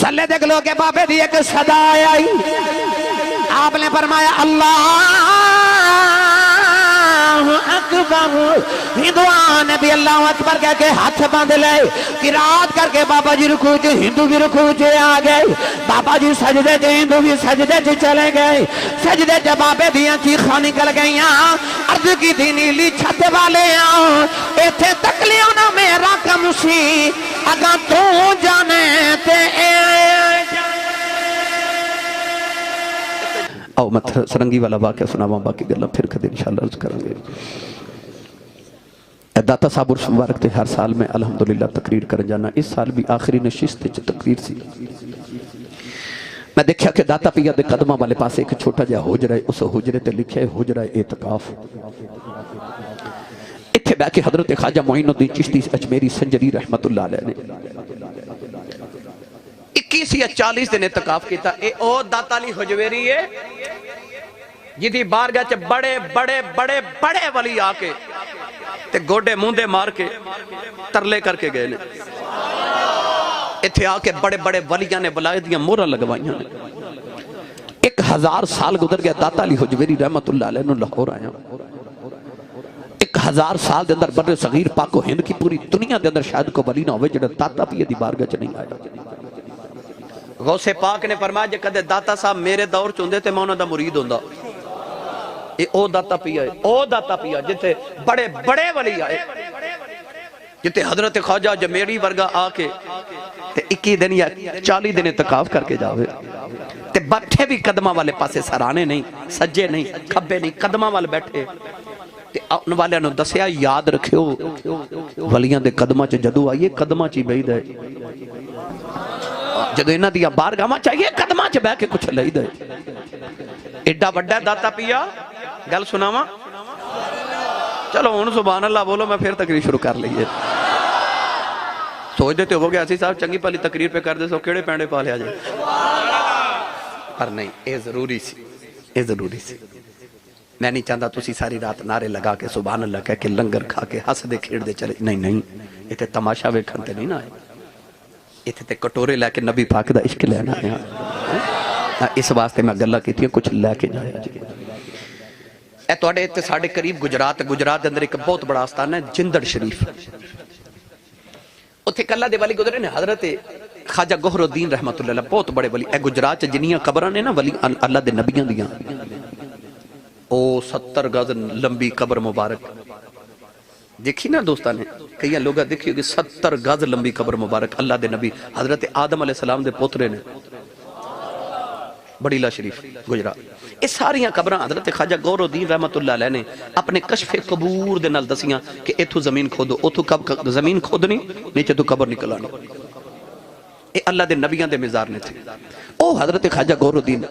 मुसल्ले दे खलो के बाबे दी एक सदा आई। आपने फरमाया अल्लाह अकबर। हिंदुआन भी अल्लाह अकबर कह के हाथ बांध ले, किरात करके बाबा जी रुकू च, हिंदू भी रुकू च आ गए। बाबा जी सजदे च, हिंदू भी सजदे च चले गए। सजदे च बाबे दियां चीखां निकल गईयां। अर्ज की थी नीली छत वाले इत्थे तक लियो ना मेरा कम सी, अगर तू जाने ते आओ मैं सरंगी वाला वाक़या सुनावा, बाकी गल्लां फिर कदे इंशाअल्लाह अर्ज करांगे। दाता साहब उर्स मुबारक ते हर साल में अल्हम्दुलिल्लाह तकरीर कर जाना। इस साल भी आखिरी नशिस्त च तकरीर सी। मैं देखा कि दाता पिया दे कदमां वाले पासे एक छोटा जिहा हुजरा है, उस हुजरे ते लिखा है हुजरा एतकाफ। इत्थे बैठ के हजरत ख्वाजा मोइनुद्दीन चिश्ती अजमेरी संजरी रहमतुल्लाह अलैह ने 21 या 40 दिन एतकाफ किया। ए ओ दाता अली हुजवेरी है जिदी बारगाह च बड़े बड़े बड़े बड़े वली आके ते गोडे मुंदे मार के तरले करके गए ने। इत्थे आके बड़े बड़े वलियां ने वलायत दियां मोहरां लगवाइयां ने। 1000 साल गुजर गया, दाता अली हुजवेरी रहमतुल्लाह अलैह नूं लाहौर आया। 1000 साल के अंदर बर्रे सगीर पाको हिंद की पूरी दुनिया के अंदर शायद को वली ना हो जिहड़ा दाता पिया दी बारगाह च नहीं आया। गौसे पाक ने फरमाया जे कदे दाता साहब मेरे दौर च हुंदे ते मैं उन्हां दा मुरीद हुंदा। ए ओ दाता पिया है, ओ दाता पिया जिथे बड़े बड़े वली आए, जिथे हजरत ख्वाजा जमेरी वर्गा आके ते 21 दिन या 40 दिन इतकाफ करके जावे ते बैठे भी कदमां वाले पासे, सराने नहीं, सज्जे नहीं, खब्बे नहीं, कदमां वाल बैठे ते उन वालियां नूं दस्सिया याद रखियो वलियां दे कदमां च जदों आइए कदमां च ही बहिदा है, जदों इन्हां दी बारगाहां चाहिए कदमां च बैठ के कुछ लईदा है। एडा वड्डा दाता पिया गल सुनावा। चलो हुण सुभान अल्लाह बोलो, मैं फिर तकरीर शुरू कर ली है। सोचते तो हो गया सी साहब चंगी भली तकरीर पे कर दे सो केड़े पैंडे पा लिया जाए, पर नहीं, ये जरूरी सी, ये जरूरी सी। मैं नहीं चाहता तुसी सारी रात नारे लगा के सुभान अल्लाह कह के लंगर खा के हसदे खेड़दे चले, नहीं नहीं, इत्थे तमाशा वेखण ते नहीं ना आए, इत्थे ते कटोरे लैके नबी पाक दा इश्क लैना आया। इस वास्ते मैं गल्लां कीतियां, कुछ लैके जाया जी। ए तुहाडे इत्थे साडे करीब गुजरात दे अंदर एक बहुत बड़ा आस्थान है जिंदड़ शरीफ। उत्थे कल्ला दे वली गुजरे ने हजरत ख्वाजा गोहरुद्दीन रहमतुल्लाह अलैह, बहुत बड़े वली। ए गुजरात च जिन्नियां कबरां ने ना वली अल्लाह दे नबियां दियां, ओ 70 गज लंबी कबर मुबारक देखी ना दोस्तां ने, कई लोग देखी होगी 70 गज लंबी कबर मुबारक अल्लाह दे नबी हजरत आदम अलैहिस्सलाम दे पुत्रे ने। बड़ीला शरीफ गुजरात। ये सारियां कबरां हजरत ख्वाजा गोहरुद्दीन रहमतुल्लाह अलैह ने अपने कशफे कबूर दे नाल दसियां कि इथों जमीन खोदो, उथों कब जमीन खोदनी, नीचे तो कबर निकल आनी। ये अल्लाह दे नबियां दे मिज़ार ने थे। ओ हजरत ख्वाजा गोहरुद्दीन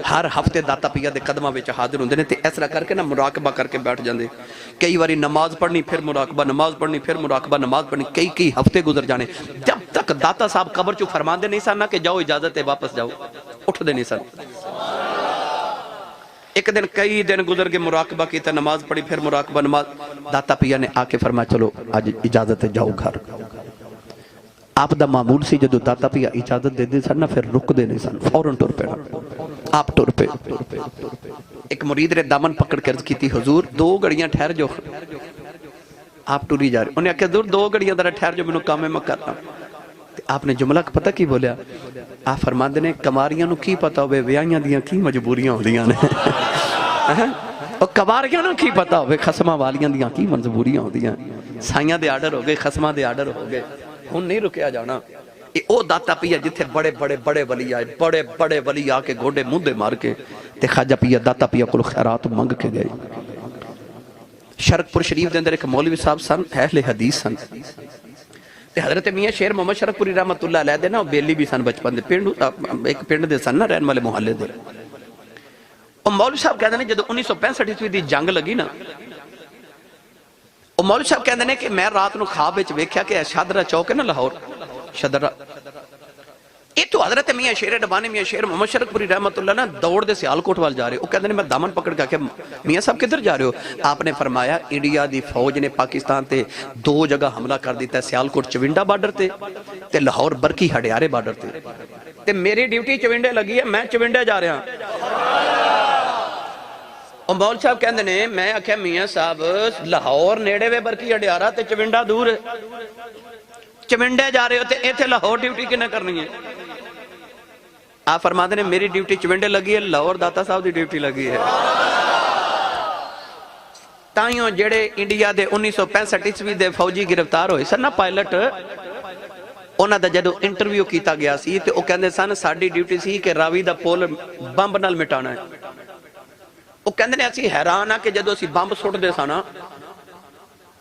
हर हफ्ते दाता पिया दे कदमां विच हाजिर हुंदे ने ते इस तरह करके ना मुराकबा करके बैठ जांदे। कई बारी नमाज पढ़नी, फिर मुराकबा, नमाज पढ़नी, फिर मुराकबा, नमाज पढ़नी, कई हफ्ते गुजर जाने जब तक दाता साहब कबर चो फरमांदे नहीं सन ना कि जाओ इजाजत है वापस जाओ, उठदे नहीं सन। एक दिन कई दिन गुजर के मुराकबा किया, नमाज पढ़ी, फिर मुराकबा, नमाज। दाता पिया ने आके फरमाया चलो आज इजाजत है जाओ घर। आप दा मामूल सी जदों दाता पिया इजाजत दे दे सन ना फिर रुकदे नहीं सन, फौरन टुर पैना। आप टुर पे। एक मुरीद ने दामन पकड़ के अर्ज की हुजूर 2 घड़ियां ठहर जाओ। आप टुरी जा रहे, उन्हें आख्या हुजूर 2 घड़ियां जरा ठहर जाओ, मैनूं काम है मैं करना। आपने जुमला पता की बोलिया, आप फरमाते ने कमारियां नूं की पता होवे विआहियां दियां की मजबूरियां होंदियां ने। और कबारियां नूं की पता होवे खसमां वालियां दियां की मजबूरियां होंदियां। साइयां दे आर्डर हो गए, खसमां दे आर्डर हो गए, हुण नहीं रुकया जाना। ये ओ दाता पिया जिथे बड़े बड़े बड़े वली आए, बड़े बड़े वली आके गोडे मुंदे मार के ते ख्वाजा पिया दाता पिया कोल खैरात मंग के गए। शरकपुर शरीफ के अंदर एक मौलवी साहब सन, अहले हदीस सन। हजरत मियां शेर मोहम्मद शरकपुरी रहमतुल्लाह अलैह दे ना बेली भी सन बचपन दे, पिंड एक पिंड दे सन ना रहने वाले मोहल्ले दे। और मौलवी साहब कहते हैं जब 1965 ईस्वी की जंग लगी ना, और मौलवी साहब कहते हैं कि मैं रात को ख्वाब विच वेख्या कि शादरा चौक है ना लाहौर, शादरा इतों हजरत मियां शेर रब्बानी मियां शेर मोहम्मद शरकपुरी रहमतुल्लाह ना दौड़ दे सियालकोट वाल जा रहे। वो कहते हैं मैं दामन पकड़ के मियां साहब किधर जा रहे हो? आपने फरमाया इंडिया की फौज ने पाकिस्तान ते 2 जगह हमला कर दिता है, सियालकोट चविंडा बार्डर ते تے لاہور برکی ہڈیارے بارڈر تے میری ڈیوٹی چونڈے لگی ہے، میں چونڈے جا رہا اور مول صاحب کہندے نے میں آکھیا میاں صاحب لاہور نیڑے وے برکی ہڈیارا تے چونڈا دور ہے، چونڈے جا رہے ہو تے ایتھے لاہور ڈیوٹی کنے کرنی ہے؟ آپ فرماتے ہیں میری ڈیوٹی چونڈے لگی ہے، لاہور داتا صاحب دی ڈیوٹی لگی ہے۔ تائیوں جڑے انڈیا دے 1965 دے فوجی گرفتار ہوئے سن نا پائلٹ، انہاں دا جدو انٹرویو کیتا گیا سی تے او کہندے سن ساڈی ڈیوٹی سی کہ راوی دا پول بمب نال مٹانا ہے۔ او کہندے نے اسی حیران ہاں کہ جدو اسی بمب سٹ دے سانا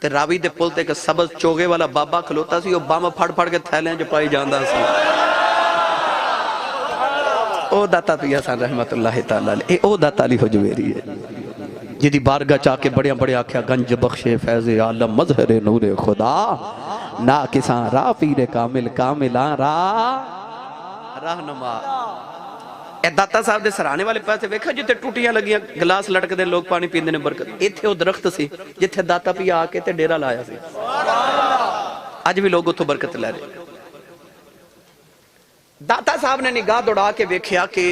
تے راوی دے پول تے ایک سبز چوگے والا بابا کھلوتا سی، او بمب پھڑ پھڑ کے تھیلیاں جو پائی جاندا سی۔ او داتا پیا سن رحمت اللہ تعالی علیہ، او داتا علی حجویری ہے جدی بارگاہ چاہ کے بڑیاں بڑے آکھیا گنج بخشے فیض عالم مظہر نور خدا نا کساں راہ پیر کامل کاملان رہنما۔ اے داتا صاحب دے سرانے والے پاسے ویکھا جتے ٹوٹیاں لگیاں گلاس لٹک دے لوگ پانی پیندے نے برکت، ایتھے او درخت سی جتھے داتا پیا آ کے تے ڈیرا لایا سی، اج بھی لوگ اتھوں برکت لے رہے۔ داتا صاحب نے نگاہ دوڑا کے ویکھیا کہ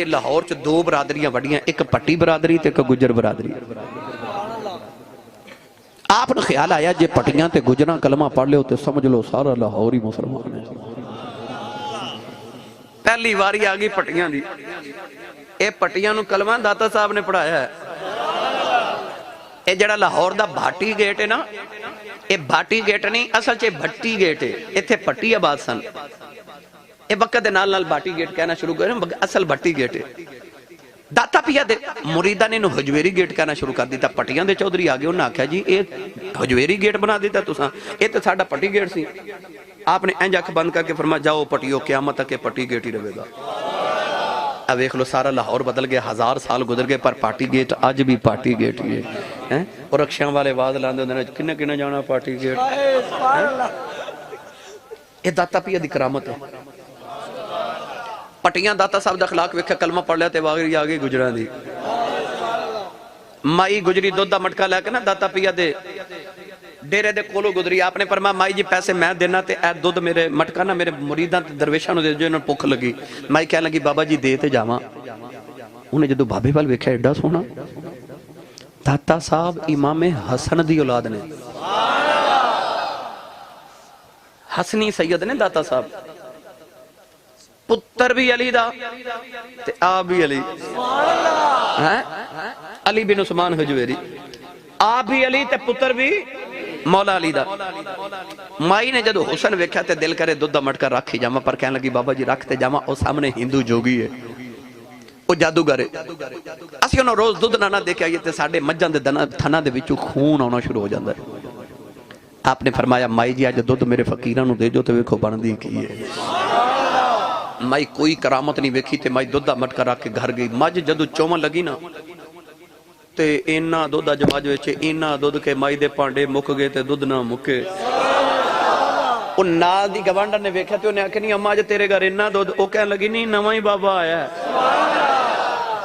لاہور چ دو برادریاں وڈیاں، ایک پٹی برادری تے ایک گجر برادری۔ آپ نے خیال آیا جے پٹیاں تے گجراں کلمہ پڑھ لے ہوتے سمجھ لو سارا لاہوری مسلمان ہے۔ پہلی واری آگئی پٹیاں دی، اے پٹیاں نو کلمہ داتا صاحب نے پڑھایا ہے۔ اے جڑا لاہور دا بھاٹی گیٹ ہے نا، اے بھاٹی گیٹ نہیں اصل چے بھٹی گیٹ ہے، ایتھے پٹی آباد سن، اے وقت دے نال نال بھاٹی گیٹ کہنا شروع کریں، اصل بھٹی گیٹ ہے۔ داتا پیا دے مریدہ نے حجویری گیٹ کہنا شروع کر دیتا، پٹیاں دے چودھری آگے انہوں نے آکھیا جی اے حجویری گیٹ بنا دیتا تساں، اے تے ساڈا پٹی گیٹ سی۔ آپ نے انج اکھ بند کر کے فرمایا جاؤ پٹیو قیامت تک پٹی گیٹ ہی رہے گا۔ اب دیکھ لو سارا لاہور بدل گیا، 1000 سال گزر گئے پر پارٹی گیٹ آج بھی پارٹی گیٹ ہی ہے۔ اور رکشاں والے واز لاندے ہوندے نے کنے کنے جانا پارٹی گیٹ۔ اے داتا پیا دی کرامت ہے۔ پٹیاں داتا صاحب دا اخلاق ویکھیا کلمہ پڑھ لیا تے واگری آگئی گجراں دی۔ مائی گجری دودھ دا مٹکا لے کے نا داتا پیا دے ڈیرے دے کولو گزری، آپ نے فرمایا مائی جی پیسے میں دینا تے اے دودھ میرے مٹکا نا میرے مریداں تے درویشاں نو دے جو انہوں بھوک لگی۔ مائی کہنے لگی بابا جی دے تے جاواں۔ انہیں جدو بابے وال ویکھیا ایڈا سونا، داتا صاحب امام حسن دی اولاد نے، حسنی سید نے داتا صاحب، پتر بھی علی دا تے آپ بھی علی، علی بن عثمان حجویری، آپ بھی علی تے پتر بھی مولا علی دا۔ مائی نے جدو حسن ویکھیا تے دل کرے دودھ دا مٹکا رکھ ہی جاواں، پر کہنے لگی بابا جی رکھ تے جاواں، او سامنے ہندو جوگی ہے، او جادوگر ہے، اسی انہوں روز دودھ نہ دیکھا یہ تے ساڑھے مجھان دے تھنا دے وچوں خون آنا شروع ہو جاندہ ہے۔ آپ نے فرمایا مائی جی آج دودھ میرے فقیران نو دے جو تے ویکھو بندی کی ہے۔ مائی کوئی کرامت نہیں ویکھی تے مائی دودھ دا مٹکا رکھ کے گھر گئی۔ مجھ جدو چومن لگی نا تے اینا دودھ دا جماج ویچے اینا دودھ کے مائی دے پانڈے مک گئے تے دودھ نہ مکے۔ ان نال دی گوانڈر نے ویکھا تے انہیں آکھنی اما جے تیرے گھر اینا دودھ، او کہنے لگی نہیں نواں ہی بابا آیا ہے۔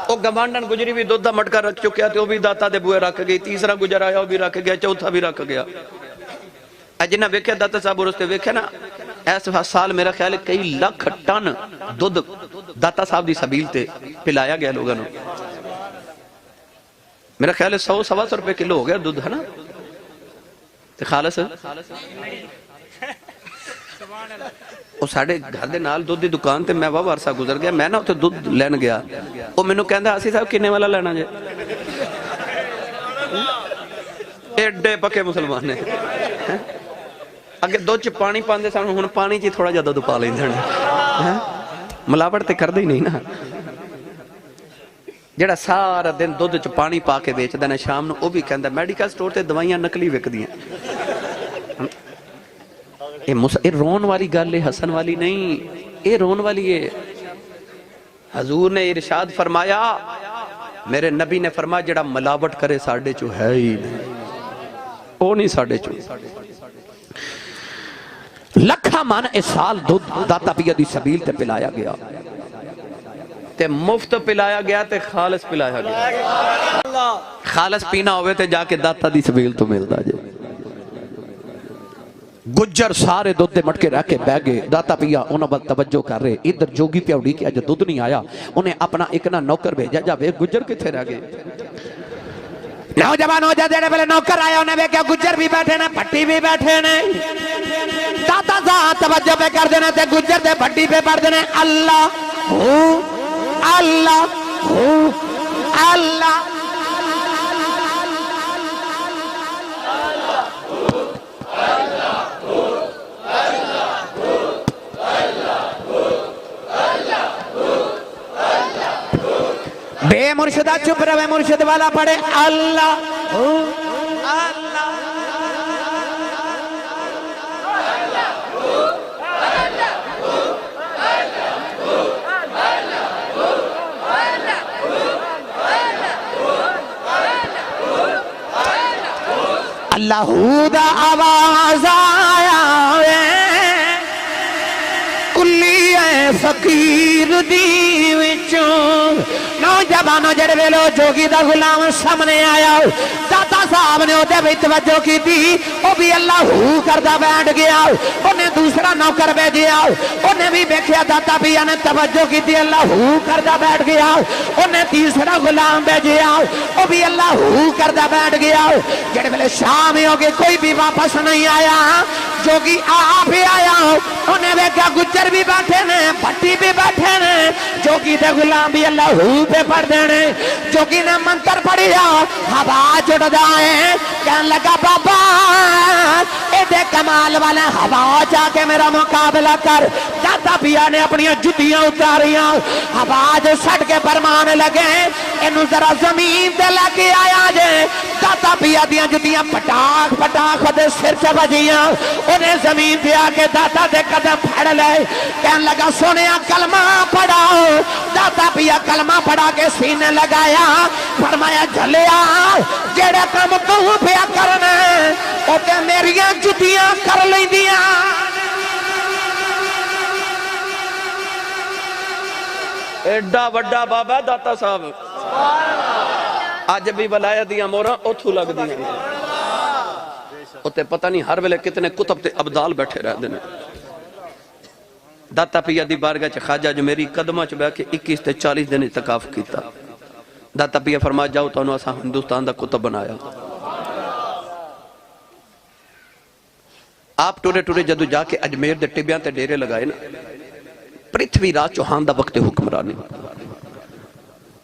او گوانڈر گجری بھی دودھ دا مٹکا رکھ چکیا تے او بھی داتا دے بوئے رکھ گئی، تیسرا گجر آیا او بھی رکھ گیا، چوتھا بھی رکھ گیا۔ جنہ ویکھیا داتا صاحب رستے ویکھیا نا ایس سال میرا خیال ہے کئی لاکھ ٹن دودھ داتا صاحب دی سبیل تے پلایا گیا لوگوں نے۔ میرا خیال ہے 100-125 روپے کلو ہو گیا دودھ ہے نا تے خالص او ساڑھے گھر دے نال دودھ دی دکان تے میں واہ عرصہ گزر گیا، میں نا اتھے دودھ لین گیا، او میں نو کہندہ آسی صاحب کنے والا لینا جے؟ ایڈے پکے مسلمان نے اگر دودھ چ پانی پاندے سن ہن پانی چ تھوڑا زیادہ دودھ پا لیندے نے، ملاوٹ تے کردے ہی نہیں نا۔ جڑا سارا دن دودھ چ پانی پا کے بیچدا نا شام نو او بھی کہندا میڈیکل سٹور تے دوائیاں نکلی وکدیاں۔ اے رون والی گل ہے، ہسن والی نہیں، اے رون والی ہے۔ حضور نے ارشاد فرمایا، میرے نبی نے فرمایا جڑا ملاوٹ کرے ساڈے چو ہے ہی نہیں، او نہیں ساڈے چو۔ لکھا من اس سال دودھ داتا پیا دی سبیل تے پلایا گیا تے مفت پلایا گیا تے خالص پلایا گیا۔ خالص پینا ہوئے تے جا کے داتا دی سبیل تو ملتا جائے۔ गुज्जर सारे दुध दे मटके रख के बह गए दाता पिया उन्हां वल तवज्जो कर रहे इधर जोगी प्याउड़ी के अज दुध नहीं आया उन्हें अपना एक ना नौकर भेजा जावे गुज्जर किथे रह गए नौजवान हो जा जेड़े वेले नौकर आया उन्हें वेख्या गुज्जर भी बैठे ने भट्टी भी बैठे ने दाता साहब तवज्जो पे कर देने ते गुज्जर दे भट्टी पे पढ़ देने अल्लाह हू अल्लाह हू अल्लाह बे मुर्शिदा चुप रहे मुर्शिद वाला पढ़े अल्लाह अल्लाह दा आवाज आया कुल्ली है फकीर दी विचों नौजवानों जड़े वेलो जोगी दा गुलाम सामने आया दाता साहब ने ओदे विच तवज्जो की थी ओ भी अल्लाह हू करदा बैठ गया उन्हें दूसरा नौकर भेजिया उन्हें भी देखा दाता पिया ने तवज्जो की थी अल्लाह हू करदा बैठ गया उन्हें तीसरा गुलाम भेजिया ओ भी अल्लाह हू करदा बैठ गया जड़े वेले शाम हो गई कोई भी वापस नहीं आया जोगी आप ही आया उन्हें देखा गुज्जर भी बैठे ने भट्टी भी बैठे ने जोगी दे गुलाम भी अल्लाह हू पे पढ़ देने जोगी ने मंत्र पढ़िया हवा जुड़ जाए कहने लगा बाबा एदे कमाल वाले हवा जाके मेरा मुकाबला कर दाता पिया ने अपनी जुतियां उतारियां आवाज सट के फरमान लगे इनू जरा जमीन ते लेके आया जे दाता पिया दियां जुतियां पटाख पटाख ओदे सिर च बजियां उन्हें जमीन पे आके दाता दे कदम फड़ ले कहने लगा सोनिया कलमा पढ़ाओ दाता पिया कलमा पढ़ा के सीने लगाया फरमाया झलिया जेड़ा काम तू पिया करना ओते मेरियां जुतियां कर लैंदियां एडा वड्डा बाबा दाता साहब अज भी वलायत दियां मोहरां उथों लगदियां उत्ते पता नहीं हर वेले कितने कुतब ते अब्दाल बैठे रहते हैं दाता पिया दी बारगाह च खाजा अजमेरी कदमां च बैठ के 21 ते 40 दिन इतकाफ कीता दाता पिया फरमा जाओ तुहानू असां हिंदुस्तान दा कुतब बनाया आप टुरे टुरे जदों जाके अजमेर दे टिब्बियां ते डेरे लगाए ना पृथ्वीराज चौहान दा वक्त हुक्मरानी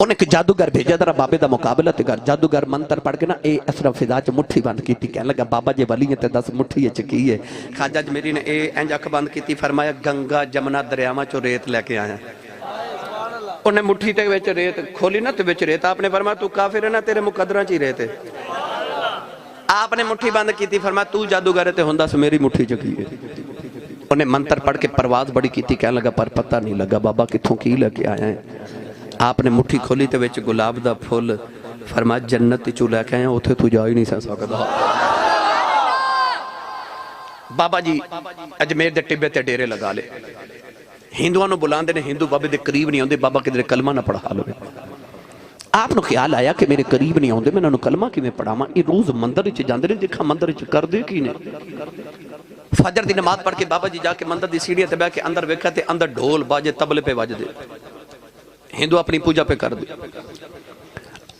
उन्हें एक जादूगर भेजा जरा बाबे का मुकाबला ते कर जादूगर मंत्र पढ़ के ना ये असरफ फिजा च मुट्ठी बंद की कह लगा बाबा जे वली है तो दस मुट्ठी च की है खाजा अजमेरी ने इंज अख बंद की फरमाया गंगा जमुना दरियावां चो रेत लैके आया उन्हें मुट्ठी ते विच रेत खोली ना ते विच रेत आपने फरमाया तू काफिर है ना तेरे मुकदरां च ही रेत है आपने मुट्ठी बंद की फरमाया तू जादूगर है ते हुंदा स मेरी मुट्ठी च की है उन्हें मंत्र पढ़ के परवाज बड़ी की कह लगा पर पता नहीं लगा बाबा कित्थों की लेके आया है आपने मुट्ठी खोली ते विच गुलाब दा फुल फरमाया जन्नत चू लैके आया उत्थे तू जा ही नहीं सकदा बाबा जी अजमेर दे टिब्बे ते डेरे लगा ले हिंदुआं नूं बुलांदे ने हिंदू बाबे दे करीब नहीं आउंदे बाबा किधरे कलमा ना पढ़ा लवे आप नूं ख्याल आया कि मेरे करीब नहीं आउंदे मैं इन्हां नूं कलमा किवें पढ़ावां ये रोज मंदिर विच जांदे ने देखा मंदिर विच करदे की ने फजर दी नमाज पढ़ के बाबा जी जाके मंदिर दी सीढ़ियां ते बैठ के अंदर वेखा ते अंदर ढोल बाजे तबले पे बजदे हिंदू अपनी पूजा पे कर दे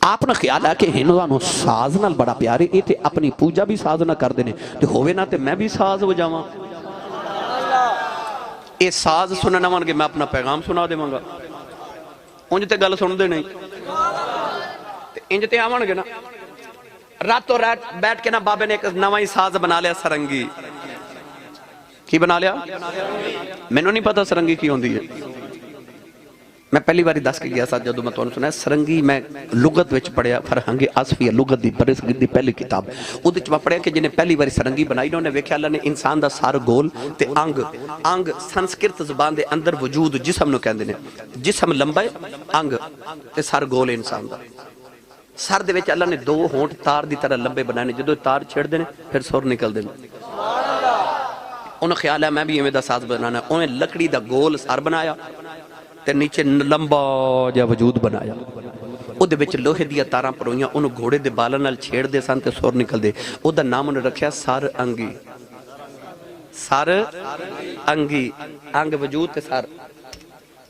आपने ख्याल है कि हिंदुआं नूं साज नाल बड़ा प्यार है ये ते अपनी पूजा भी साज ना करदे ने ते होवे ना ते मैं भी साज बजावां ये साज सुनना आउणगे मैं अपना पैगाम सुना देवांगा उंज ते गल सुनदे नहीं ते इंज ते आउणगे ना रातों रात बैठ के ना बाबे ने एक नवा ही साज बना लिया सरंगी की बना लिया मैनू नहीं पता सरंगी की होंदी है मैं पहली बार दस के गया था जो मैं तुहानू सुनाया सरंगी मैं लुगत विच पढ़िया फरहंगे आसफी लुगत दी बरसगीर दी पहली किताब उहदे च मैं पढ़िया कि जिन्हें पहली बार सरंगी बनाई ना उन्हें वेख्या अल्लाह ने इंसान दा सर गोल ते अंग अंग संस्कृत जुबान दे अंदर वजूद जिस्म नूं कहंदे ने जिस्म लंबा है अंग ते सर गोल है इंसान दा सर दे विच अल्लाह ने दो होंठ तार दी तरह लंबे बनाए ने जदों तार छेड़दे ने फिर सुर निकलदे ने उन्हें ख्याल है मैं भी इवें दा साज बनाना उन्हें लकड़ी दा गोल सर बनाया ते नीचे लंबा जिहा वजूद बनाया उहदे विच लोहे दियां तारां परोईयां उहनूं घोड़े दे बालां नाल छेड़दे सन ते सुर निकलदे उहदा नाम उन्हें रखिया सर अंगी سر انگی انگ وجود تے سر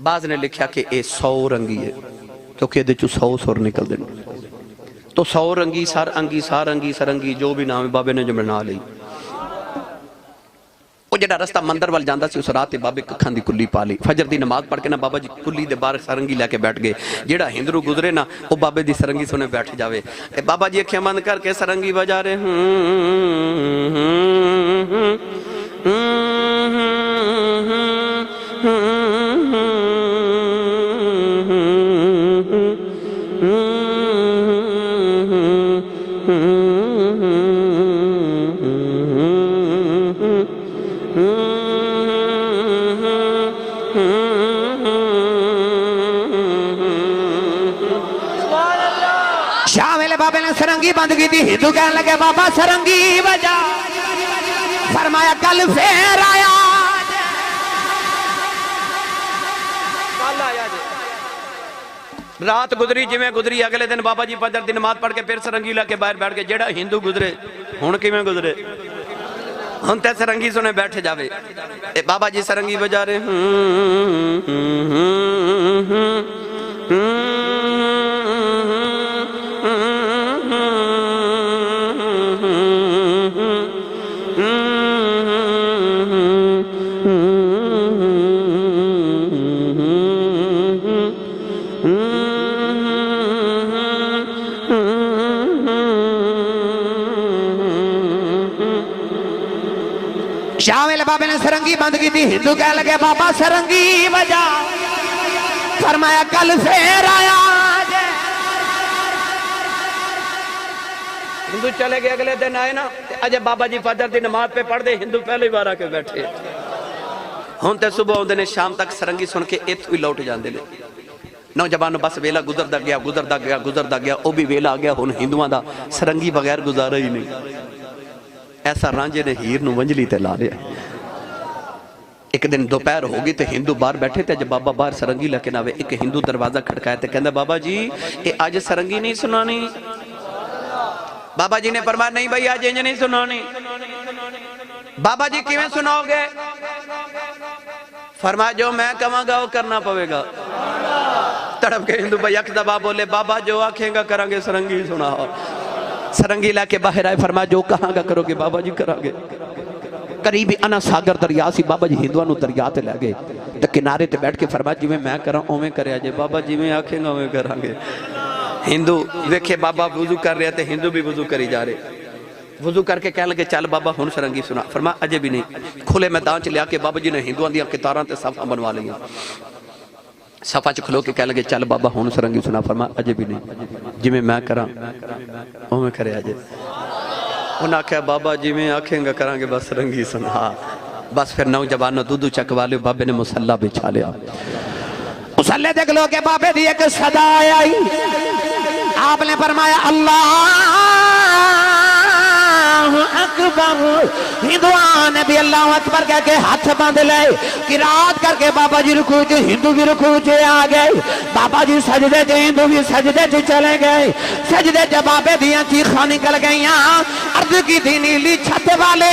بعض نے لکھیا کہ اے 100 رنگی ہے کیونکہ یہ 100 سر نکل دیں تو 100 رنگی سر انگی سار انگی سرنگی جو بھی نام بابے نے جو بنا لی وہ جڑا رستہ مندر وال جاندہ سی اس رات بابے ککھاں دی کلی پا لی فجر دی نماز پڑھ کے نا بابا جی کلی دے بار سرنگی لے کے بیٹھ گئے جڑا ہندرو گزرے نا وہ بابے دی سرنگی سنے بیٹھ جاوے بابا جی اکھیں بند کر کے سرنگی بجا رہے بابے نے سرنگی بند کی تھی ہندو کہنے لگے بابا سرنگی بجا فرمایا کل پھر آیا رات گزری جی میں گزری اگلے دن بابا جی فجر دی نماز پڑھ کے پھر سرنگی لے کے باہر بیٹھ کے جیڑا ہندو گزرے ہن کیویں گزرے ہن تے سرنگی سنے بیٹھ جاوے بابا جی سرنگی بجا رہے شاویل بابے نے سرنگی بند کی تھی ہندو کہنے لگے بابا سرنگی بجا فرمایا کل پھر آیا ہندو چلے گئے اگلے دن آئے نا اجے بابا جی فجر دی نماز پہ پڑھ دے ہندو پہلے بار آ کے بیٹھے ہون تے صبح ہوندے نے شام تک سرنگی سن کے ایتھو ہی لوٹ جاندے نے نوجوانوں بس ویلا گزردا گیا او بھی ویلا آ گیا ہن ہندوؤں دا سرنگی بغیر گزارا ہی نہیں ایسا رانجے نے ہیر نو ونجلی تے لا لیا ایک دن دوپہر ہوگی تے ہندو باہر بیٹھے تے جب بابا باہر سرنگی لے کے ناوے ایک ہندو دروازہ کھڑکایا تے کہندا بابا جی اے آج سرنگی نہیں سنانی بابا جی نے فرمایا نہیں بھائی آج انج نہیں سنانی بابا جی کیویں سناؤ گے فرمایا جو میں کہاں گا وہ کرنا پوے گا تڑپ کے ہندو بھائی یک دبا بولے بابا جو آکھیں گا کریں گے سرنگی سناؤ سرنگی لے کے باہر آئے فرمایا جو کہاں گا کرو گے بابا جی کریں گے قریبی انا ساگر دریا سی بابا جی ہندوانو دریا تے لے گئے تو کنارے تے بیٹھ کے فرمایا جی میں کریں اویں کرے آجے بابا جی میں آکھیں گا اویں کریں گے ہندو دیکھے بابا وضو کر رہے تھے ہندو بھی وضو کری جا رہے وضو کر کے کہنے لگے چل بابا ہن سرنگی سنا فرمایا اجے بھی نہیں کھلے میدان چ لیا کے بابا جی نے ہندوان دیاں قطاراں تے صفاں بنوا لیا صفحہ چ کھلو کے کہنے لگے چل بابا ہن سرنگی سنا فرمایا اجے بھی نہیں جی میں کراں اویں کرے آجے انہاں کہا بابا جی میں آکھیں گا کریں گے بس سرنگی سنا بس پھر نوجوانوں دودھ چکوا لے بابے نے مصلی بچھا لیا مصلی دیکھ لو کہ بابے دی ایک صدا آئی آپ نے فرمایا اللہ اکبر ہندوان بھی اللہ اکبر کہہ کے ہاتھ باندھ لے قرات کر کے بابا جی رکوع تھے ہندو بھی رکوع تھے آ گئے بابا جی سجدے تھے ہندو بھی سجدے تھے چلے گئے سجدے جب بابے دیاں چیخاں نکل گئیاں عرض کی دی نیلی چھت والے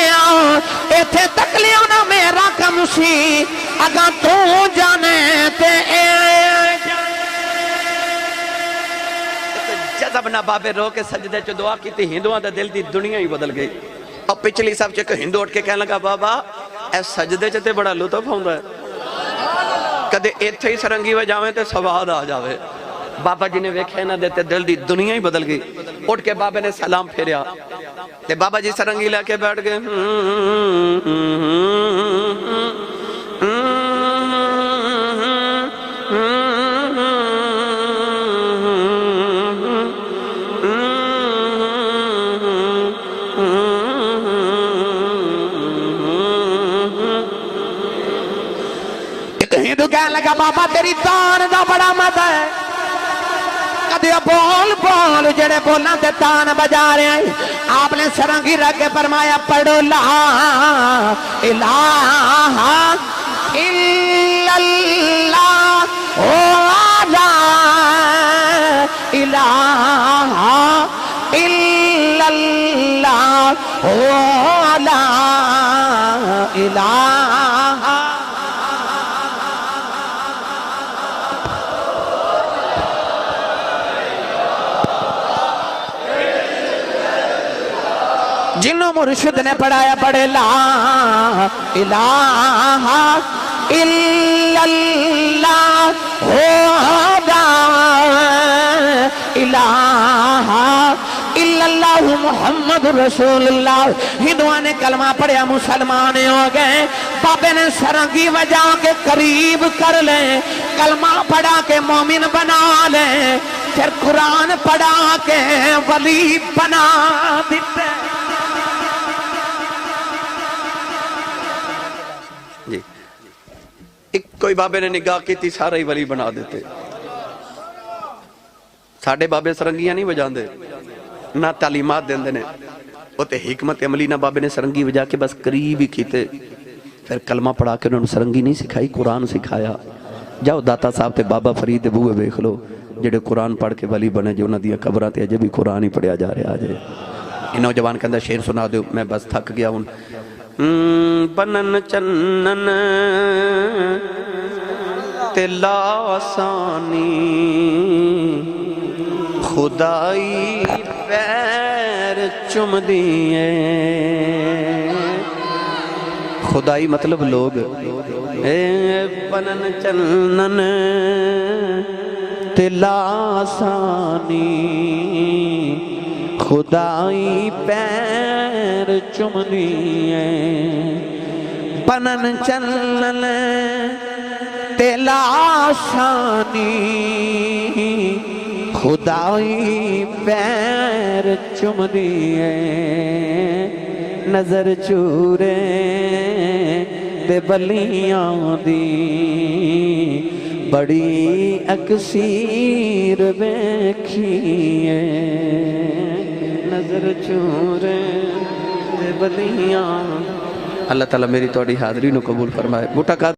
ایتھے تک لیوں نا میرا کم سی اگاں تو جانے تے جذب نہ بابے رو کے سجدے چو دعا کی تھی ہندوان دا دل دی دنیا ہی بدل گئی اور پچھلی صاحب چکے ہندو اٹھ کے کہنے لگا بابا اے سجدے چتے بڑا لطف ہوندہ ہے کدے ایتھے ہی سرنگی وجاویں تے سواد آ جاوے بابا جی نے ویکھے نہ دیتے دل دی دنیا ہی بدل گئی اٹھ کے بابے نے سلام پھیریا تے بابا جی سرنگی لے کے بیٹھ گئے ہندو کہنے لگا بابا تیری تان دا بڑا مت ہے کدے بول بول جڑے بولنا تے تان بجا رہے ہیں آپ نے سرنگی رکھ کے فرمایا پڑھو لا الہ الا اللہ لا الہ الا اللہ لا جنہوں مرشد نے پڑھایا پڑھے لا الہ الا اللہ ہوگا الہ الا اللہ محمد رسول اللہ. ہندوان نے کلمہ پڑھیا مسلمان ہو گئے. بابے نے سرنگی وجہ کے قریب کر لیں, کلمہ پڑھا کے مومن بنا لیں, پھر قرآن پڑھا کے ولی بنا دیتے. جی ایک کوئی بابے نے نگاہ کی تھی سارا ہی ولی بنا دیتے. ساڑھے بابے سرنگیاں نہیں بجان دے نہ تعلیمات دیں دینے وہ تے حکمت عملی نہ بابے نے سرنگی بجا کے بس قریب ہی کیتے. پھر کلمہ پڑھا کے انہوں نے سرنگی نہیں سکھائی, قرآن سکھایا. جاؤ داتا صاحب تے بابا فرید بوئے بیکھ لو جڑے قرآن پڑھ کے ولی بنے, جو انہوں دیا قبرہ تے جب بھی قرآن ہی پڑھیا جا رہے آجے. ان نوجوان کے اندر شعر سنا دو, میں بس تھک گیا ہوں. بنن چنن تلا آسانی خدائی پیر چم دیئے. خدائی مطلب لوگ. بنن چنن تلا آسانی خدائی پیر چم دیئے. بنن چنن تلا آسانی خدائی پیر چم دیئے. نظر چورے دے بلیاں دی بڑی اکثیر بیکھیے. نظر چورے دے بلیاں. اللہ تعالیٰ میری توڑی حاضری نو قبول فرمائے. بوٹا کا